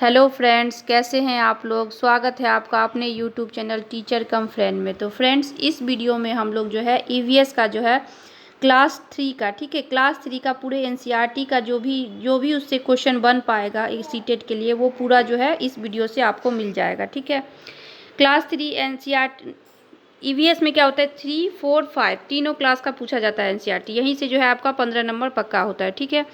Hello friends, कैसे हैं आप लोग। स्वागत है आपका अपने यूट्यूब चैनल टीचर कम फ्रेंड में। तो फ्रेंड्स, इस वीडियो में हम लोग जो है ईवीएस का जो है क्लास 3 का, ठीक है, क्लास 3 का पूरे एनसीईआरटी का जो भी उससे क्वेश्चन बन पाएगा एक सीटेट के लिए, वो पूरा जो है इस वीडियो से आपको मिल जाएगा, ठीक है। क्लास 3 एनसीईआरटी ईवीएस में क्या होता है, 3, 4, 5 तीनों क्लास का पूछा जाता है एनसीईआरटी। यहीं से जो है आपका 15 नंबर पक्का होता है, ठीक है।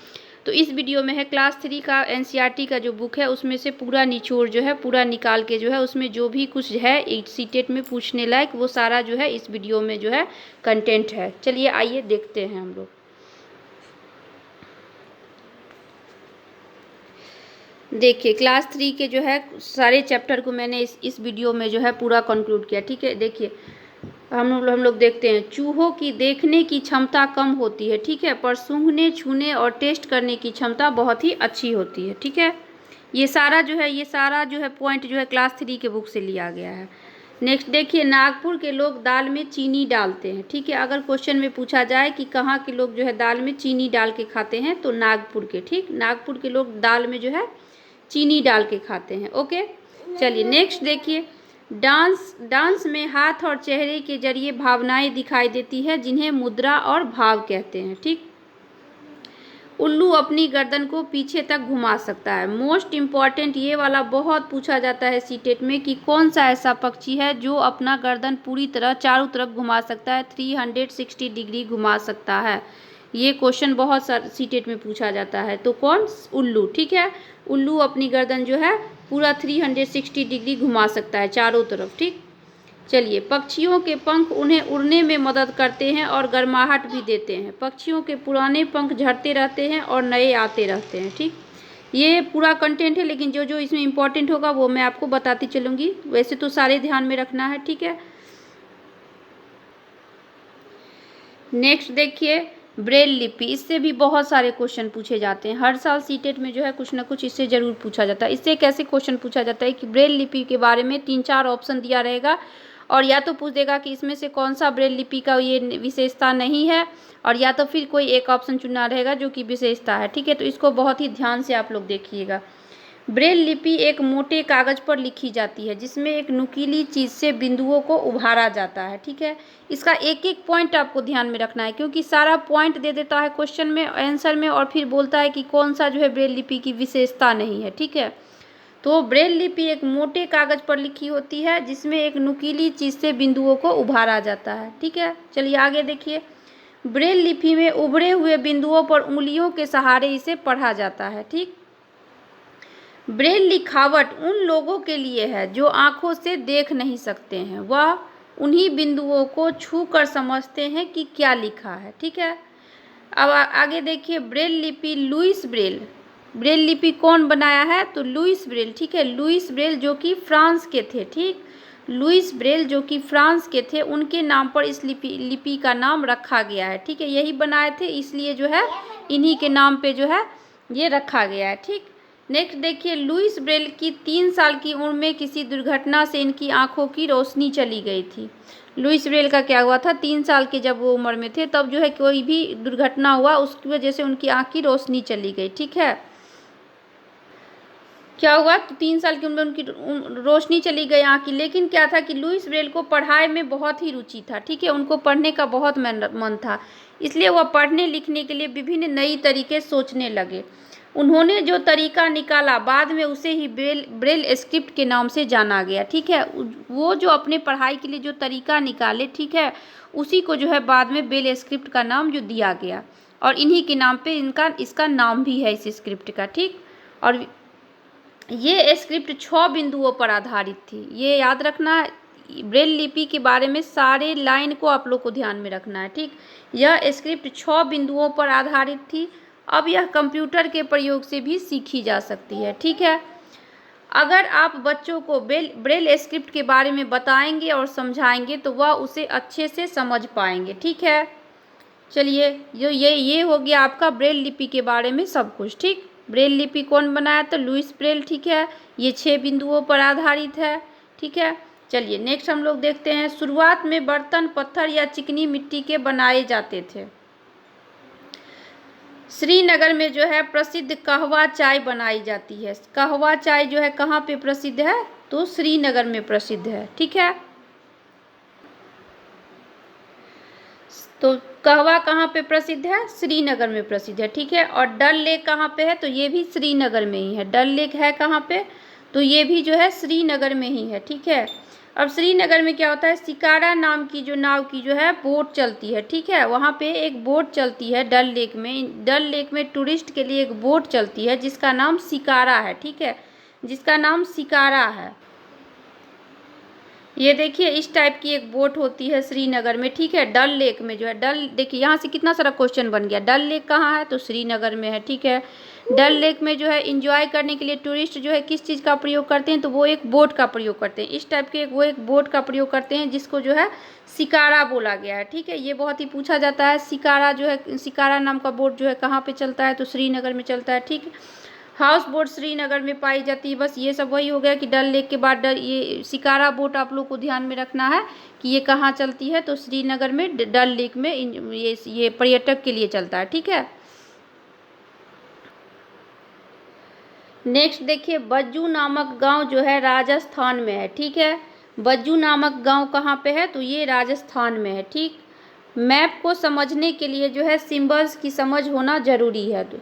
तो इस वीडियो में है क्लास 3 का एनसीईआरटी का जो बुक है उसमें से पूरा निचोड़ जो है पूरा निकाल के जो है उसमें जो भी कुछ है एक सीटेट में पूछने लायक वो सारा जो है इस वीडियो में जो है कंटेंट है। चलिए आइए देखते हैं हम लोग। देखिए, क्लास 3 के जो है सारे चैप्टर को मैंने इस वीडियो में जो है पूरा कंक्लूड किया, ठीक है। देखिए, हम लोग देखते हैं। चूहों की देखने की क्षमता कम होती है, ठीक है, पर सूंघने, छूने और टेस्ट करने की क्षमता बहुत ही अच्छी होती है, ठीक है। ये सारा जो है पॉइंट जो है क्लास 3 के बुक से लिया गया है। नेक्स्ट देखिए, नागपुर के लोग दाल में चीनी डालते हैं, ठीक है। अगर क्वेश्चन में पूछा जाए कि कहाँ के लोग जो है दाल में चीनी डाल के खाते हैं, तो नागपुर के, ठीक, नागपुर के लोग दाल में जो है चीनी डाल के खाते हैं। ओके, चलिए नेक्स्ट देखिए। डांस में हाथ और चेहरे के जरिए भावनाएं दिखाई देती है जिन्हें मुद्रा और भाव कहते हैं, ठीक। उल्लू अपनी गर्दन को पीछे तक घुमा सकता है। मोस्ट इम्पॉर्टेंट ये वाला बहुत पूछा जाता है सीटेट में कि कौन सा ऐसा पक्षी है जो अपना गर्दन पूरी तरह चारों तरफ घुमा सकता है, 360 डिग्री घुमा सकता है। ये क्वेश्चन बहुत सारे सीटेट में पूछा जाता है। तो कौन? उल्लू, ठीक है। उल्लू अपनी गर्दन जो है पूरा 360 डिग्री घुमा सकता है चारों तरफ, ठीक। चलिए, पक्षियों के पंख उन्हें उड़ने में मदद करते हैं और गर्माहट भी देते हैं। पक्षियों के पुराने पंख झड़ते रहते हैं और नए आते रहते हैं, ठीक। ये पूरा कंटेंट है, लेकिन जो जो इसमें इम्पोर्टेंट होगा वो मैं आपको बताती चलूँगी। वैसे तो सारे ध्यान में रखना है, ठीक है। नेक्स्ट देखिए, ब्रेल लिपि। इससे भी बहुत सारे क्वेश्चन पूछे जाते हैं हर साल सीटेट में जो है कुछ ना कुछ इससे ज़रूर पूछा जाता है। इससे कैसे क्वेश्चन पूछा जाता है कि ब्रेल लिपि के बारे में 3-4 ऑप्शन दिया रहेगा और या तो पूछ देगा कि इसमें से कौन सा ब्रेल लिपि का ये विशेषता नहीं है, और या तो फिर कोई एक ऑप्शन चुनना रहेगा जो कि विशेषता है, ठीक है। तो इसको बहुत ही ध्यान से आप लोग देखिएगा। ब्रेल लिपि एक मोटे कागज पर लिखी जाती है जिसमें एक नुकीली चीज़ से बिंदुओं को उभारा जाता है, ठीक है। इसका एक एक पॉइंट आपको ध्यान में रखना है क्योंकि सारा पॉइंट दे देता है क्वेश्चन में, आंसर में, और फिर बोलता है कि कौन सा जो है ब्रेल लिपि की विशेषता नहीं है, ठीक है। तो ब्रेल लिपि एक मोटे कागज पर लिखी होती है जिसमें एक नुकीली चीज़ से बिंदुओं को उभारा जाता है, ठीक है। चलिए आगे देखिए। ब्रेल लिपि में उभरे हुए बिंदुओं पर उंगलियों के सहारे इसे पढ़ा जाता है, ठीक। ब्रेल लिखावट उन लोगों के लिए है जो आंखों से देख नहीं सकते हैं, वह उन्हीं बिंदुओं को छू कर समझते हैं कि क्या लिखा है, ठीक है। अब आगे देखिए, ब्रेल लिपि लुईस ब्रेल। ब्रेल लिपि कौन बनाया है? तो लुईस ब्रेल, ठीक है। लुईस ब्रेल जो कि फ्रांस के थे, ठीक। लुईस ब्रेल जो कि फ्रांस के थे, उनके नाम पर इस लिपि का नाम रखा गया है, ठीक है। यही बनाए थे, इसलिए जो है इन्हीं के नाम पे जो है ये रखा गया है, ठीक। नेक्स्ट देखिए, लुईस ब्रेल की 3 साल की उम्र में किसी दुर्घटना से इनकी आंखों की रोशनी चली गई थी। लुईस ब्रेल का क्या हुआ था? 3 साल के जब वो उम्र में थे तब जो है कोई भी दुर्घटना हुआ, उसकी वजह से उनकी आंख की रोशनी चली गई, ठीक है। क्या हुआ? तो 3 साल की उम्र में उनकी रोशनी चली गई आँख की। लेकिन क्या था कि लुईस ब्रेल को पढ़ाई में बहुत ही रुचि था, ठीक है। उनको पढ़ने का बहुत मन था, इसलिए वह पढ़ने लिखने के लिए विभिन्न नई तरीके सोचने लगे। उन्होंने जो तरीका निकाला बाद में उसे ही ब्रेल स्क्रिप्ट के नाम से जाना गया, ठीक है। वो जो अपने पढ़ाई के लिए जो तरीका निकाले, ठीक है, उसी को जो है बाद में ब्रेल स्क्रिप्ट का नाम जो दिया गया, और इन्हीं के नाम पे इसका नाम भी है इस स्क्रिप्ट का, ठीक। और ये स्क्रिप्ट 6 बिंदुओं पर आधारित थी। ये याद रखना, ब्रेल लिपि के बारे में सारे लाइन को आप लोग को ध्यान में रखना है, ठीक। यह स्क्रिप्ट 6 बिंदुओं पर आधारित थी। अब यह कंप्यूटर के प्रयोग से भी सीखी जा सकती है, ठीक है। अगर आप बच्चों को ब्रेल स्क्रिप्ट के बारे में बताएंगे और समझाएंगे तो वह उसे अच्छे से समझ पाएंगे, ठीक है। चलिए, ये हो गया आपका ब्रेल लिपि के बारे में सब कुछ, ठीक। ब्रेल लिपि कौन बनाया? तो लुईस ब्रेल, ठीक है। ये 6 बिंदुओं पर आधारित है, ठीक है। चलिए नेक्स्ट हम लोग देखते हैं। शुरुआत में बर्तन पत्थर या चिकनी मिट्टी के बनाए जाते थे। श्रीनगर में जो है प्रसिद्ध कहवा चाय बनाई जाती है। कहवा चाय जो है कहाँ पे प्रसिद्ध है, तो श्रीनगर में प्रसिद्ध है। ठीक है, तो कहवा कहाँ पे प्रसिद्ध है, श्रीनगर में प्रसिद्ध है। ठीक है, और डल लेक कहाँ पे है, तो ये भी श्रीनगर में ही है। डल लेक है कहाँ पे, तो ये भी जो है श्रीनगर में ही है। ठीक है, अब श्रीनगर में क्या होता है, शिकारा नाम की जो नाव की जो है बोट चलती है। ठीक है, वहाँ पे एक बोट चलती है डल लेक में। डल लेक में टूरिस्ट के लिए एक बोट चलती है जिसका नाम शिकारा है। ठीक है, जिसका नाम शिकारा है। ये देखिए इस टाइप की एक बोट होती है श्रीनगर में। ठीक है, डल लेक में जो है, डल देखिए यहाँ से कितना सारा क्वेश्चन बन गया। डल लेक कहाँ है, तो श्रीनगर में है। ठीक है, डल लेक में जो है एंजॉय करने के लिए टूरिस्ट जो है किस चीज़ का प्रयोग करते हैं, तो वो एक बोट का प्रयोग करते हैं। इस टाइप के वो एक बोट का प्रयोग करते हैं जिसको जो है शिकारा बोला गया है। ठीक है, ये बहुत ही पूछा जाता है। शिकारा जो है, शिकारा नाम का बोट जो है कहाँ पे चलता है, तो श्रीनगर में चलता है। ठीक है, हाउस बोट श्रीनगर में पाई जाती है। बस ये सब वही हो गया कि डल लेक के बाद ये शिकारा बोट आप लोग को ध्यान में रखना है कि ये कहाँ चलती है, तो श्रीनगर में डल लेक में ये पर्यटक के लिए चलता है। ठीक है, नेक्स्ट देखिए, बज्जू नामक गांव जो है राजस्थान में है। ठीक है, बज्जू नामक गांव कहाँ पे है, तो ये राजस्थान में है। ठीक, मैप को समझने के लिए जो है सिंबल्स की समझ होना जरूरी है, तो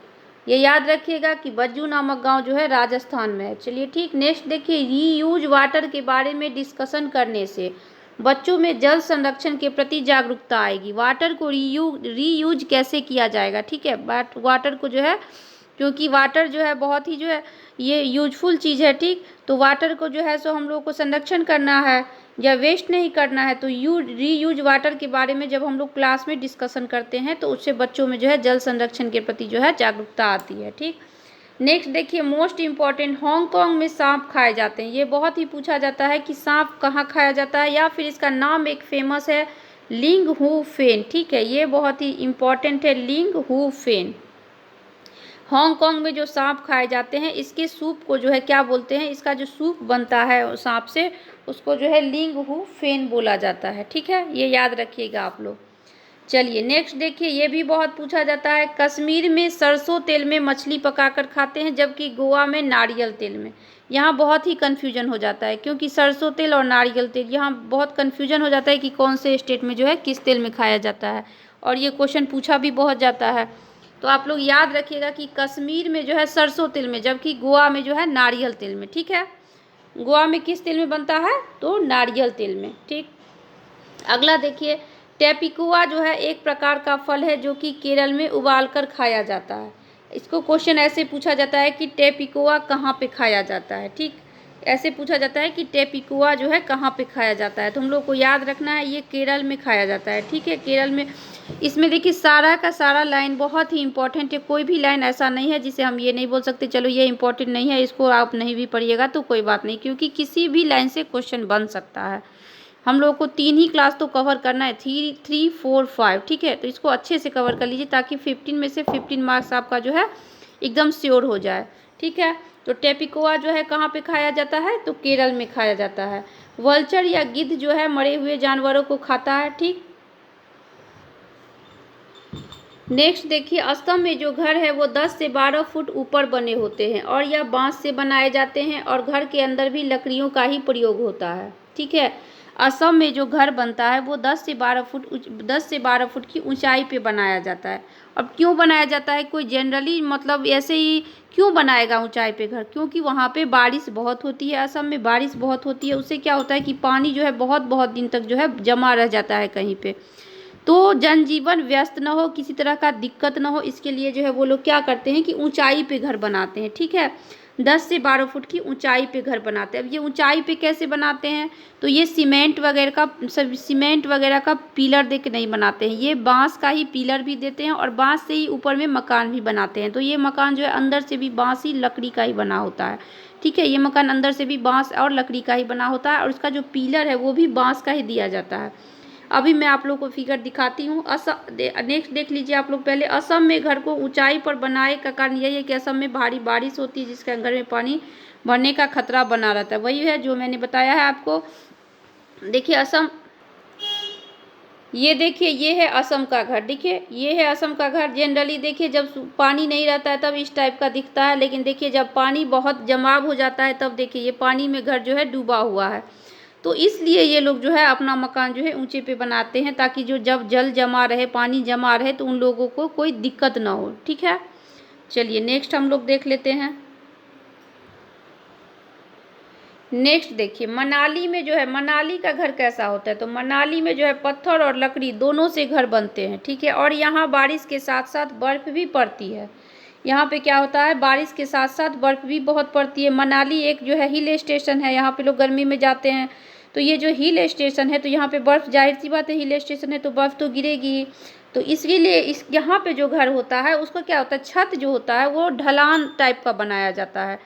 ये याद रखिएगा कि बज्जू नामक गांव जो है राजस्थान में है। चलिए ठीक, नेक्स्ट देखिए, रीयूज वाटर के बारे में डिस्कशन करने से बच्चों में जल संरक्षण के प्रति जागरूकता आएगी। वाटर को रीयूज कैसे किया जाएगा। ठीक है, बट वाटर को जो है, क्योंकि वाटर जो है बहुत ही जो है ये यूजफुल चीज़ है। ठीक, तो वाटर को जो है सो हम लोग को संरक्षण करना है या वेस्ट नहीं करना है। तो रीयूज वाटर के बारे में जब हम लोग क्लास में डिस्कशन करते हैं तो उससे बच्चों में जो है जल संरक्षण के प्रति जो है जागरूकता आती है। ठीक, नेक्स्ट देखिए, मोस्ट इम्पॉर्टेंट, हांगकांग में सांप खाए जाते हैं। ये बहुत ही पूछा जाता है कि सांप कहाँ खाया जाता है, या फिर इसका नाम एक फेमस है लिंग हू फेन। ठीक है, ये बहुत ही इम्पॉर्टेंट है, लिंग हू फेन। हांगकांग में जो सांप खाए जाते हैं, इसके सूप को जो है क्या बोलते हैं, इसका जो सूप बनता है सांप से उसको जो है लिंग हू फेन बोला जाता है। ठीक है, ये याद रखिएगा आप लोग। चलिए नेक्स्ट देखिए, ये भी बहुत पूछा जाता है, कश्मीर में सरसों तेल में मछली पकाकर खाते हैं जबकि गोवा में नारियल तेल में। यहाँ बहुत ही कन्फ्यूजन हो जाता है क्योंकि सरसों तेल और नारियल तेल, यहाँ बहुत कन्फ्यूजन हो जाता है कि कौन से स्टेट में जो है किस तेल में खाया जाता है, और ये क्वेश्चन पूछा भी बहुत जाता है। तो आप लोग याद रखिएगा कि कश्मीर में जो है सरसों तेल में, जबकि गोवा में जो है नारियल तेल में। ठीक है, गोवा में किस तेल में बनता है, तो नारियल तेल में। ठीक, अगला देखिए, टेपिकुआ जो है एक प्रकार का फल है जो कि केरल में उबालकर खाया जाता है। इसको क्वेश्चन ऐसे पूछा जाता है कि टेपिकुआ कहाँ पे खाया जाता है। ठीक, ऐसे पूछा जाता है कि टेपिकुआ जो है कहाँ पे खाया जाता है, तो हम लोग को याद रखना है ये केरल में खाया जाता है। ठीक है, केरल में। इसमें देखिए सारा का सारा लाइन बहुत ही इंपॉर्टेंट है, कोई भी लाइन ऐसा नहीं है जिसे हम ये नहीं बोल सकते चलो ये इंपॉर्टेंट नहीं है, इसको आप नहीं भी पढ़िएगा तो कोई बात नहीं, क्योंकि किसी भी लाइन से क्वेश्चन बन सकता है। हम लोग को 3 ही क्लास तो कवर करना है, 3, 4, 5। ठीक है, तो इसको अच्छे से कवर कर लीजिए ताकि 15 में से 15 मार्क्स आपका जो है एकदम श्योर हो जाए। ठीक है, तो टेपिकोआ जो है कहाँ पे खाया जाता है, तो केरल में खाया जाता है। वल्चर या गिद्ध जो है मरे हुए जानवरों को खाता है। ठीक, नेक्स्ट देखिए, असम में जो घर है वो 10 से 12 फुट ऊपर बने होते हैं और यह बांस से बनाए जाते हैं और घर के अंदर भी लकड़ियों का ही प्रयोग होता है। ठीक है, असम में जो घर बनता है वो 10 से 12 फुट की ऊंचाई पे बनाया जाता है। अब क्यों बनाया जाता है, कोई जनरली मतलब ऐसे ही क्यों बनाएगा ऊंचाई पे घर, क्योंकि वहाँ पे बारिश बहुत होती है, असम में बारिश बहुत होती है। उससे क्या होता है कि पानी जो है बहुत बहुत दिन तक जो है जमा रह जाता है कहीं पे, तो जनजीवन व्यस्त ना हो, किसी तरह का दिक्कत ना हो, इसके लिए जो है वो लोग क्या करते हैं कि ऊंचाई पे घर बनाते हैं। ठीक है, 10 से 12 फुट की ऊंचाई पे घर बनाते हैं। अब ये ऊंचाई पे कैसे बनाते हैं, तो ये सीमेंट वगैरह का पिलर दे के नहीं बनाते हैं, ये बांस का ही पिलर भी देते हैं और बांस से ही ऊपर में मकान भी बनाते हैं। तो ये मकान जो है अंदर से भी बांस ही लकड़ी का ही बना होता है। ठीक है, ये मकान अंदर से भी बांस और लकड़ी का ही बना होता है और उसका जो पिलर है वो भी बांस का ही दिया जाता है। अभी मैं आप लोग को फिगर दिखाती हूँ। नेक्स्ट देख लीजिए आप लोग पहले, असम में घर को ऊंचाई पर बनाए का कारण यही है कि असम में भारी बारिश होती है जिसके घर में पानी भरने का खतरा बना रहता है। वही है जो मैंने बताया है आपको। देखिए असम, ये देखिए ये है असम का घर, देखिए ये है असम का घर। जनरली देखिए जब पानी नहीं रहता है तब इस टाइप का दिखता है, लेकिन देखिए जब पानी बहुत जमाव हो जाता है तब देखिए ये पानी में घर जो है डूबा हुआ है। तो इसलिए ये लोग जो है अपना मकान जो है ऊंचे पे बनाते हैं, ताकि जो जब जल जमा रहे, पानी जमा रहे, तो उन लोगों को कोई दिक्कत ना हो। ठीक है, चलिए नेक्स्ट हम लोग देख लेते हैं। नेक्स्ट देखिए मनाली में जो है, मनाली का घर कैसा होता है। तो मनाली में जो है पत्थर और लकड़ी दोनों से घर बनते हैं। ठीक है, और यहाँ बारिश के साथ साथ बर्फ़ भी पड़ती है। यहाँ पे क्या होता है, बारिश के साथ साथ बर्फ़ भी बहुत पड़ती है। मनाली एक जो है हिल स्टेशन है, यहाँ पे लोग गर्मी में जाते हैं। तो ये जो हिल स्टेशन है तो यहाँ पे बर्फ़, जाहिर सी बात है हिल स्टेशन है तो बर्फ़ तो गिरेगी ही। तो इसलिए इस यहाँ पे जो घर होता है उसका क्या होता है, छत जो होता है वो ढलान टाइप का बनाया जाता है,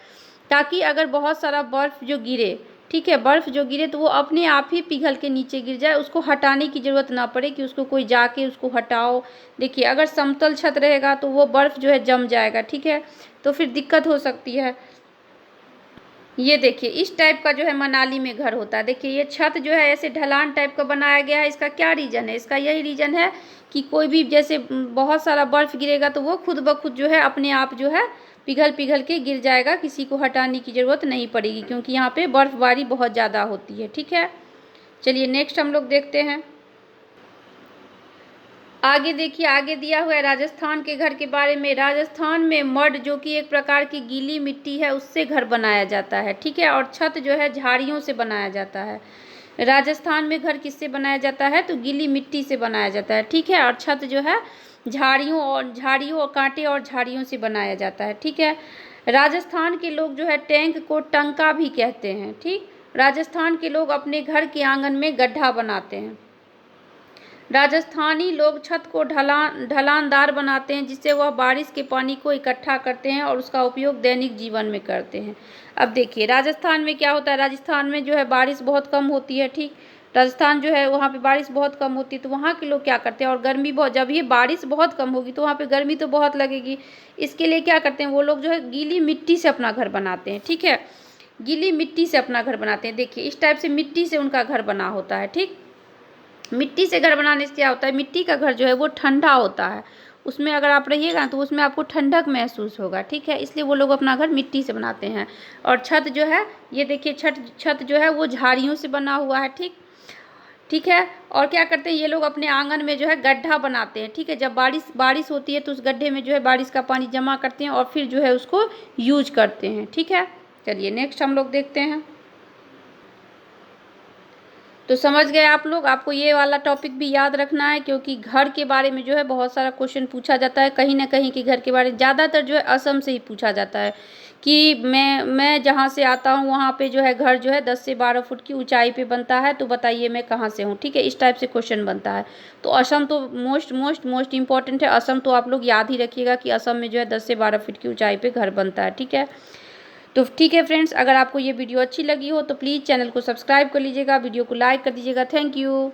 ताकि अगर बहुत सारा बर्फ़ जो गिरे, ठीक है, बर्फ़ जो गिरे तो वो अपने आप ही पिघल के नीचे गिर जाए, उसको हटाने की ज़रूरत ना पड़े कि उसको कोई जाके उसको हटाओ। देखिए अगर समतल छत रहेगा तो वो बर्फ़ जो है जम जाएगा, ठीक है, तो फिर दिक्कत हो सकती है। ये देखिए इस टाइप का जो है मनाली में घर होता है। देखिए ये छत जो है ऐसे ढलान टाइप का बनाया गया है। इसका क्या रीज़न है, इसका यही रीज़न है कि कोई भी जैसे बहुत सारा बर्फ़ गिरेगा तो वो खुद ब खुद जो है अपने आप जो है पिघल पिघल के गिर जाएगा, किसी को हटाने की ज़रूरत नहीं पड़ेगी, क्योंकि यहाँ पे बर्फ़बारी बहुत ज़्यादा होती है। ठीक है, चलिए नेक्स्ट हम लोग देखते हैं। आगे देखिए, आगे दिया हुआ है राजस्थान के घर के बारे में। राजस्थान में मड, जो कि एक प्रकार की गीली मिट्टी है, उससे घर बनाया जाता है। ठीक है, और छत जो है झाड़ियों से बनाया जाता है। राजस्थान में घर किससे बनाया जाता है, तो गीली मिट्टी से बनाया जाता है। ठीक है, और छत जो है झाड़ियों और कांटे और झाड़ियों से बनाया जाता है। ठीक है, राजस्थान के लोग जो है टैंक को टंका भी कहते हैं। ठीक, राजस्थान के लोग अपने घर के आंगन में गड्ढा बनाते हैं। राजस्थानी लोग छत को ढलानदार बनाते हैं, जिससे वह बारिश के पानी को इकट्ठा करते हैं और उसका उपयोग दैनिक जीवन में करते हैं। अब देखिए राजस्थान में क्या होता है, राजस्थान में जो है बारिश बहुत कम होती है। ठीक, राजस्थान जो है वहाँ पे बारिश बहुत कम होती है, तो वहाँ के लोग क्या करते हैं, और गर्मी बहुत, जब ये बारिश बहुत कम होगी तो वहाँ पे गर्मी तो बहुत लगेगी। इसके लिए क्या करते हैं वो लोग जो है गीली मिट्टी से अपना घर बनाते हैं। ठीक है, गीली मिट्टी से अपना घर बनाते हैं। देखिए इस टाइप से मिट्टी से उनका घर बना होता है। ठीक, मिट्टी से घर बनाने से क्या होता है, मिट्टी का घर जो है वो ठंडा होता है, उसमें अगर आप रहिएगा तो उसमें आपको ठंडक महसूस होगा। ठीक है, इसलिए वो लोग अपना घर मिट्टी से बनाते हैं। और छत जो है, ये देखिए छत जो है वो झाड़ियों से बना हुआ है। ठीक, ठीक है, और क्या करते हैं ये लोग अपने आंगन में जो है गड्ढा बनाते हैं। ठीक है, जब बारिश होती है तो उस गड्ढे में जो है बारिश का पानी जमा करते हैं और फिर जो है उसको यूज करते हैं। ठीक है, चलिए नेक्स्ट हम लोग देखते हैं। तो समझ गए आप लोग, आपको ये वाला टॉपिक भी याद रखना है, क्योंकि घर के बारे में जो है बहुत सारा क्वेश्चन पूछा जाता है, कहीं ना कहीं के घर के बारे में ज़्यादातर जो है असम से ही पूछा जाता है कि मैं जहाँ से आता हूँ वहाँ पे जो है घर जो है 10 से 12 फुट की ऊंचाई पे बनता है, तो बताइए मैं कहाँ से हूँ। ठीक है, इस टाइप से क्वेश्चन बनता है। तो असम तो मोस्ट इम्पॉर्टेंट है। असम तो आप लोग याद ही रखिएगा कि असम में जो है 10 से 12 फीट की ऊंचाई पे घर बनता है। ठीक है, तो ठीक है फ्रेंड्स, अगर आपको ये वीडियो अच्छी लगी हो तो प्लीज़ चैनल को सब्सक्राइब कर लीजिएगा, वीडियो को लाइक कर दीजिएगा। Thank you.